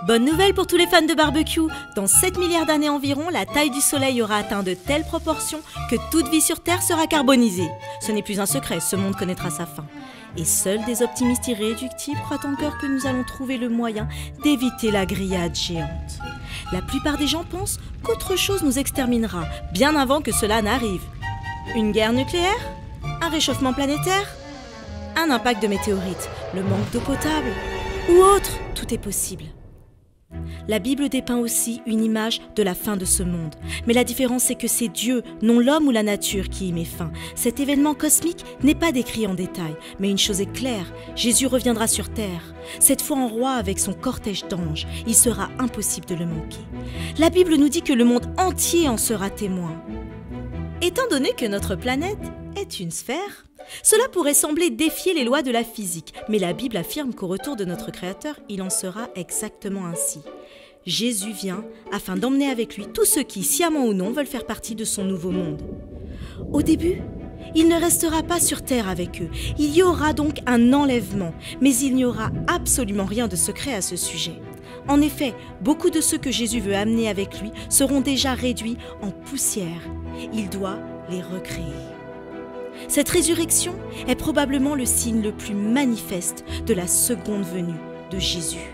Bonne nouvelle pour tous les fans de barbecue. Dans 7 milliards d'années environ, la taille du Soleil aura atteint de telles proportions que toute vie sur Terre sera carbonisée. Ce n'est plus un secret, ce monde connaîtra sa fin. Et seuls des optimistes irréductibles croient encore que nous allons trouver le moyen d'éviter la grillade géante. La plupart des gens pensent qu'autre chose nous exterminera, bien avant que cela n'arrive. Une guerre nucléaire? Un réchauffement planétaire? Un impact de météorites? Le manque d'eau potable? Ou autre? Tout est possible. La Bible dépeint aussi une image de la fin de ce monde. Mais la différence, c'est que c'est Dieu, non l'homme ou la nature, qui y met fin. Cet événement cosmique n'est pas décrit en détail, mais une chose est claire, Jésus reviendra sur terre. Cette fois en roi avec son cortège d'anges, il sera impossible de le manquer. La Bible nous dit que le monde entier en sera témoin. Étant donné que notre planète est une sphère, cela pourrait sembler défier les lois de la physique, mais la Bible affirme qu'au retour de notre Créateur, il en sera exactement ainsi. Jésus vient afin d'emmener avec lui tous ceux qui, sciemment ou non, veulent faire partie de son nouveau monde. Au début, il ne restera pas sur terre avec eux. Il y aura donc un enlèvement, mais il n'y aura absolument rien de secret à ce sujet. En effet, beaucoup de ceux que Jésus veut amener avec lui seront déjà réduits en poussière. Il doit les recréer. Cette résurrection est probablement le signe le plus manifeste de la seconde venue de Jésus.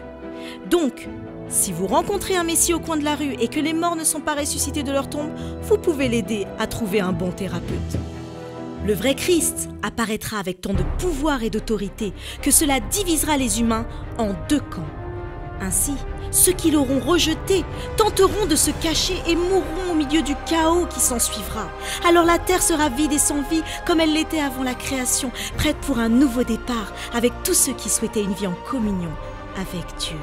Donc, si vous rencontrez un Messie au coin de la rue et que les morts ne sont pas ressuscités de leur tombe, vous pouvez l'aider à trouver un bon thérapeute. Le vrai Christ apparaîtra avec tant de pouvoir et d'autorité que cela divisera les humains en deux camps. Ainsi, ceux qui l'auront rejeté tenteront de se cacher et mourront au milieu du chaos qui s'ensuivra. Alors la terre sera vide et sans vie comme elle l'était avant la création, prête pour un nouveau départ avec tous ceux qui souhaitaient une vie en communion avec Dieu.